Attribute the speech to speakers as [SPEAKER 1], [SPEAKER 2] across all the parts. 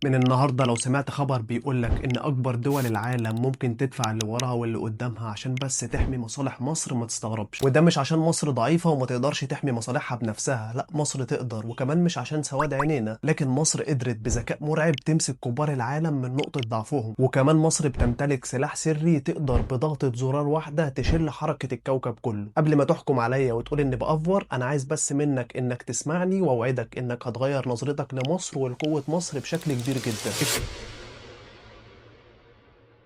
[SPEAKER 1] من النهارده لو سمعت خبر بيقولك إن أكبر دول العالم ممكن تدفع اللي وراها واللي قدامها عشان بس تحمي مصالح مصر ما تستغربش، وده مش عشان مصر ضعيفة وما تقدرش تحمي مصالحها بنفسها، لا مصر تقدر، وكمان مش عشان سواد عينينا، لكن مصر قدرت بذكاء مرعب تمسك كبار العالم من نقطة ضعفهم، وكمان مصر بتمتلك سلاح سري تقدر بضغطة زرار واحدة تشل حركة الكوكب كله. قبل ما تحكم عليا وتقول إني بأفور، أنا عايز بس منك إنك تسمعني وأوعدك إنك هتغير نظرتك لمصر ولقوة مصر بشكل كبير جدا.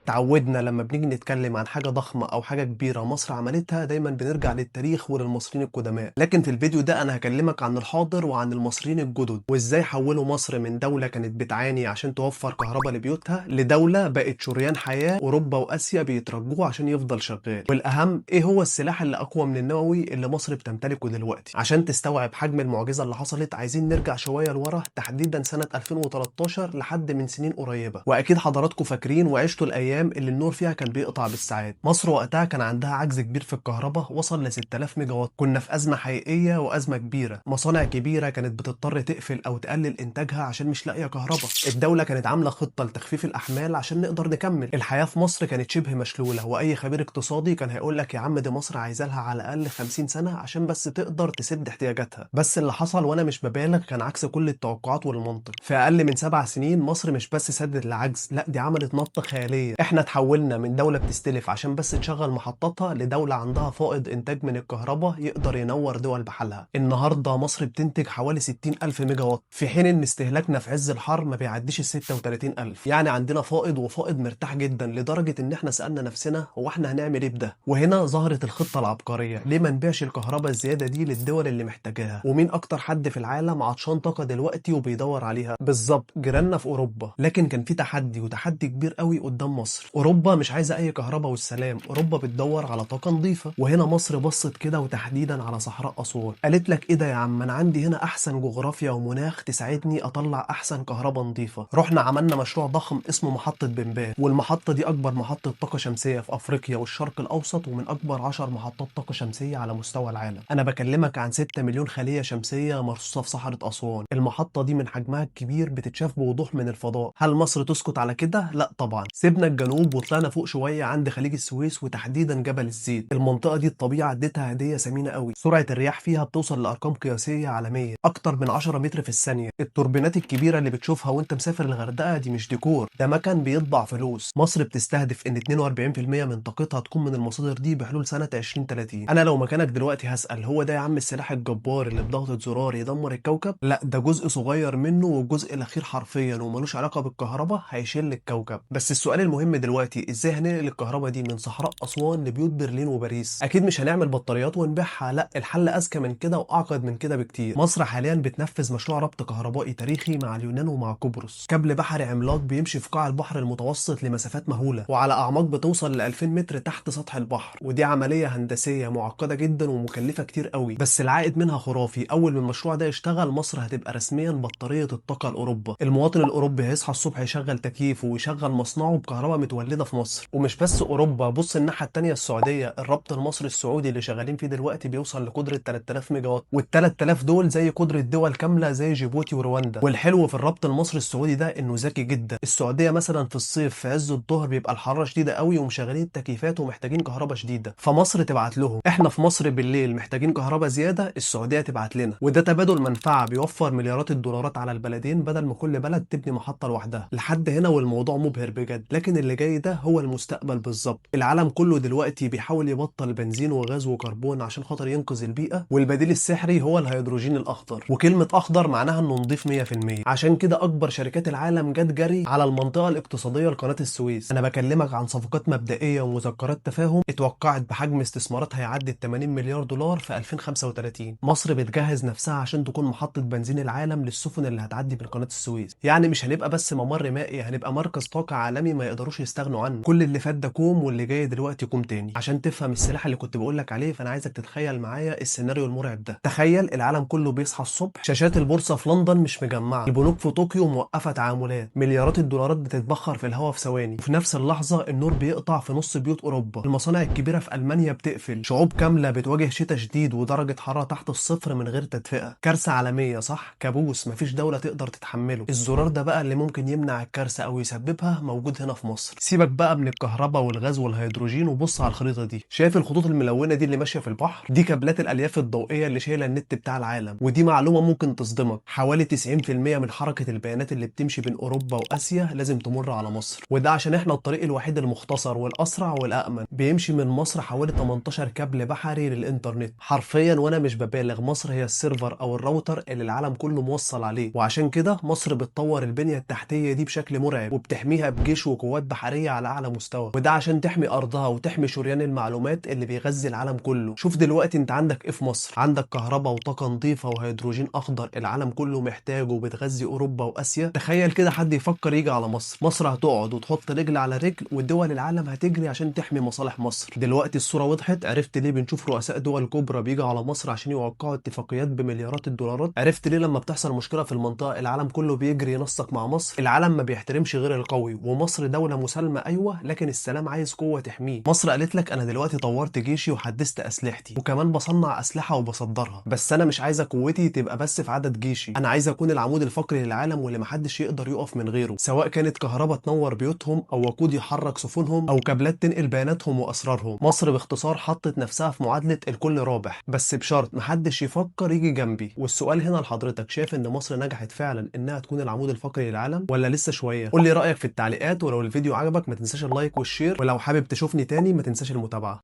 [SPEAKER 1] اتعودنا لما بنيجي نتكلم عن حاجة ضخمة أو حاجة كبيرة مصر عملتها دايما بنرجع للتاريخ وللمصريين القدماء، لكن في الفيديو ده أنا هكلمك عن الحاضر وعن المصريين الجدد وإزاي حولوا مصر من دولة كانت بتعاني عشان توفر كهرباء لبيوتها لدولة بقت شريان حياة أوروبا وآسيا بيترجوه عشان يفضل شغال. والأهم إيه هو السلاح اللي أقوى من النووي اللي مصر بتمتلكه دلوقتي. عشان تستوعب حجم المعجزة اللي حصلت عايزين نرجع شوية لورا، تحديدا سنة 2013 لحد من سنين قريبة، وأكيد حضراتكم فاكرين وعشتوا الأيام اللي النور فيها كان بيقطع بالساعات. مصر وقتها كان عندها عجز كبير في الكهرباء وصل ل 6000 ميجا وات. كنا في أزمة حقيقية وأزمة كبيرة، مصانع كبيرة كانت بتضطر تقفل أو تقلل إنتاجها عشان مش لاقية كهرباء. الدولة كانت عاملة خطة لتخفيف الأحمال عشان نقدر نكمل. الحياة في مصر كانت شبه مشلولة، وأي خبير اقتصادي كان هيقول لك يا عم دي مصر عايزة لها على الأقل 50 سنة عشان بس تقدر تسد احتياجاتها. بس اللي حصل وأنا مش ببالغ كان عكس كل التوقعات والمنطق. في أقل من 7 سنين مصر مش بس سدت العجز، لا دي عملت نطة خيالية. احنا اتحولنا من دولة بتستلف عشان بس تشغل محطاتها لدولة عندها فائض إنتاج من الكهرباء يقدر ينور دول بحالها. النهاردة مصر بتنتج حوالي 60 ألف ميجا وات، في حين إن استهلاكنا في عز الحر ما بيعديش ال 36 ألف. يعني عندنا فائض، وفائض مرتاح جدا لدرجة إن احنا سألنا نفسنا هو احنا هنعمل إيه بده؟ وهنا ظهرت الخطة العبقرية، ليه ما نبيعش الكهرباء الزيادة دي للدول اللي محتاجاها؟ ومين أكتر حد في العالم عطشان طاقة دلوقتي وبيدور عليها؟ بالظبط جيراننا في أوروبا. لكن كان في تحدي، وتحدي كبير قوي قدام مصر. أوروبا مش عايزة أي كهرباء والسلام، أوروبا بتدور على طاقة نظيفة. وهنا مصر بصت كده وتحديدا على صحراء أسوان، قالت لك إيه ده يا عم، أنا عندي هنا أحسن جغرافيا ومناخ تساعدني أطلع أحسن كهرباء نظيفة. رحنا عملنا مشروع ضخم اسمه محطة بنبات، والمحطة دي أكبر محطة طاقة شمسية في أفريقيا والشرق الأوسط، ومن أكبر 10 محطات طاقة شمسية على مستوى العالم. أنا بكلمك عن 6 مليون خلية شمسية مرصوصة في صحراء أسوان. المحطة دي من حجمها الكبير بتتشاف بوضوح من الفضاء. هل مصر تسكت على كده؟ لا طبعا. سيبنا الجنوب وطلعنا فوق شوية عند خليج السويس وتحديدا جبل الزيت. المنطقة دي الطبيعة اديتها هدية ثمينة قوي، سرعة الرياح فيها بتوصل لأرقام قياسية عالمية، أكتر من 10 متر في الثانية. التوربينات الكبيرة اللي بتشوفها وانت مسافر الغردقة دي مش ديكور، ده مكان بيطبع فلوس. مصر بتستهدف ان 42% من طاقتها تكون من المصادر دي بحلول سنة 2030. انا لو مكانك دلوقتي هسأل هو ده يا عم السلاح الجبار اللي بضغطة زرار يدمر الكوكب؟ لا ده جزء صغير منه، والجزء الأخير حرفيا وملوش علاقة بالكهرباء هيشيل الكوكب. بس السؤال المهم دلوقتي ازاي هننقل الكهرباء دي من صحراء أسوان لبيوت برلين وباريس؟ اكيد مش هنعمل بطاريات ونبيعها، لا الحل اذكى من كده واعقد من كده بكتير. مصر حاليا بتنفذ مشروع ربط كهربائي تاريخي مع اليونان ومع قبرص، كابل بحري عملاق بيمشي في قاع البحر المتوسط لمسافات مهولة وعلى اعماق بتوصل ل 2000 متر تحت سطح البحر. ودي عملية هندسية معقدة جدا ومكلفة كتير قوي، بس العائد منها خرافي. اول ما المشروع ده يشتغل مصر هتبقى رسميا بطارية الطاقة لاوروبا. المواطن الاوروبي هيصحى الصبح يشغل تكييفه ويشغل مصنعه بكهرباء متولدة في مصر. ومش بس اوروبا، بص الناحية التانية السعودية، الربط المصري السعودي اللي شغالين فيه دلوقتي بيوصل لقدرة 3000 ميجا وات، وال 3000 دول زي قدرة دول كاملة زي جيبوتي ورواندا. والحلو في الربط المصري السعودي ده انه ذكي جدا. السعودية مثلا في الصيف في عز الظهر بيبقى الحرارة شديدة قوي ومشغلين التكييفات ومحتاجين كهرباء شديدة، فمصر تبعت لهم. احنا في مصر بالليل محتاجين كهرباء زيادة، السعودية تبعت لنا، وده تبادل منفعة بيوفر مليارات الدولارات على البلدين بدل ما كل بلد تبني محطة لوحدها. لحد هنا والموضوع مبهر بجد، لكن اللي جاي ده هو المستقبل بالظبط. العالم كله دلوقتي بيحاول يبطل بنزين وغاز وكربون عشان خاطر ينقذ البيئة، والبديل السحري هو الهيدروجين الأخضر. وكلمة أخضر معناها إنه نضيف 100%. عشان كده أكبر شركات العالم جت جري على المنطقة الاقتصادية لقناة السويس. أنا بكلمك عن صفقات مبدئية ومذكرات تفاهم اتوقعت بحجم استثماراتها يعدي 80 مليار دولار في 2035. مصر بتجهز نفسها عشان تكون محطة بنزين العالم للسفن اللي هتعدي من قناة السويس. يعني مش هنبقى بس ممر مائي، هنبقى مركز طاقة عالمي ما يقدروش يستغنوا عنه. كل اللي فات ده كوم واللي جاي دلوقتي كوم تاني. عشان تفهم السلاح اللي كنت بقول لك عليه، فانا عايزك تتخيل معايا السيناريو المرعب ده. تخيل العالم كله بيصحى الصبح، شاشات البورصه في لندن مش مجمعه، البنوك في طوكيو موقفه تعاملات، مليارات الدولارات بتتبخر في الهواء في ثواني، وفي نفس اللحظه النور بيقطع في نص بيوت اوروبا، المصانع الكبيره في المانيا بتقفل، شعوب كامله بتواجه شتاء شديد ودرجه حراره تحت الصفر من غير تدفئه. كارثه عالميه، صح؟ كابوس مفيش دوله تقدر تتحمله. الزرار ده بقى اللي ممكن يمنع الكارثه او يسببها موجود هنا في مصر. سيبك بقى من الكهرباء والغاز والهيدروجين وبص على الخريطه دي. شايف الخطوط الملونه دي اللي ماشيه في البحر؟ دي كابلات الالياف الضوئيه اللي شايله النت بتاع العالم. ودي معلومه ممكن تصدمك، حوالي 90% من حركه البيانات اللي بتمشي بين اوروبا واسيا لازم تمر على مصر. وده عشان احنا الطريق الوحيد المختصر والاسرع والامن. بيمشي من مصر حوالي 18 كابل بحري للانترنت حرفيا، وانا مش ببالغ. مصر هي السيرفر او الراوتر اللي العالم كله موصل عليه. وعشان كده مصر بتطور البنيه التحتيه دي بشكل مرعب، وبتحميها بجيش وقوات بحريه على اعلى مستوى. وده عشان تحمي ارضها وتحمي شريان المعلومات اللي بيغذي العالم كله. شوف دلوقتي انت عندك ايه في مصر؟ عندك كهرباء وطاقه نظيفه وهيدروجين اخضر العالم كله محتاجه وبتغذي اوروبا واسيا. تخيل كده حد يفكر يجي على مصر. مصر هتقعد وتحط رجل على رجل، ودول العالم هتجري عشان تحمي مصالح مصر. دلوقتي الصوره وضحت. عرفت ليه بنشوف رؤساء دول كبرى بيجوا على مصر عشان يوقعوا اتفاقيات بمليارات الدولارات؟ عرفت ليه لما بتحصل مشكله في المنطقه العالم كله بيجري ينسق مع مصر؟ العالم ما بيحترمش غير القوي، ومصر دوله مسالمه ايوه، لكن السلام عايز قوه تحميه. مصر قالت لك انا دلوقتي طورت جيشي وحدثت اسلحتي، وكمان بصنع اسلحه وبصدرها، بس انا مش عايزه قوتي تبقى بس في عدد جيشي، انا عايز اكون العمود الفقري للعالم واللي محدش يقدر يقف من غيره، سواء كانت كهرباء تنور بيوتهم او وقود يحرك سفنهم او كابلات تنقل بياناتهم واسرارهم. مصر باختصار حطت نفسها في معادله الكل رابح، بس بشرط محدش يفكر يجي جنبي. والسؤال هنا لحضرتك، شايف ان مصر نجحت فعلا انها تكون العمود الفقري للعالم ولا لسه شويه؟ قول لي رايك في التعليقات، ولو الفيديو عجبك ما تنساش اللايك والشير، ولو حابب تشوفني تاني ما تنساش المتابعه.